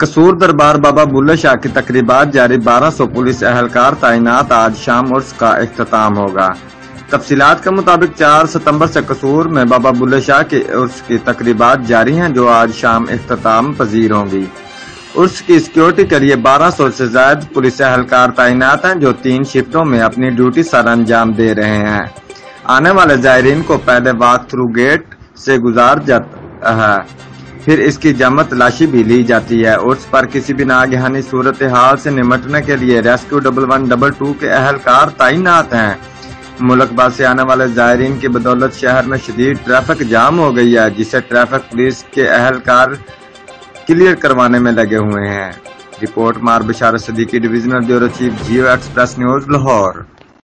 कसूर दरबार बाबा बुल्ले शाह की तकरीबात जारी 1200 पुलिस एहलकार तैनात। आज शाम उर्स का इख्तिताम होगा। तफसीलात के मुताबिक 4 सितंबर से कसूर में बाबा बुल्ले शाह के उर्स की तकरीबात जारी हैं, जो आज शाम इख्तिताम पजीर होंगी। उर्स की सिक्योरिटी के लिए 1200 से ज्यादा पुलिस एहलकार तैनात हैं, जो 3 शिफ्टों में अपनी ड्यूटी सर अंजाम दे रहे हैं। आने वाले जायरीन को पहले वॉक थ्रू गेट से गुजार जाता है, फिर इसकी जमत तलाशी भी ली जाती है। उर्स पर किसी भी नागहानी सूरत हाल से निमटने के लिए रेस्क्यू 1122 के एहलकार तैनात हैं। मुल्क भर से आने वाले जायरीन की बदौलत शहर में शदीद ट्रैफिक जाम हो गई है, जिसे ट्रैफिक पुलिस के एहलकार क्लियर करवाने में लगे हुए हैं। रिपोर्ट मार बशारत सदीकी, डिविजनल ब्यूरो चीफ, जियो एक्सप्रेस न्यूज, लाहौर।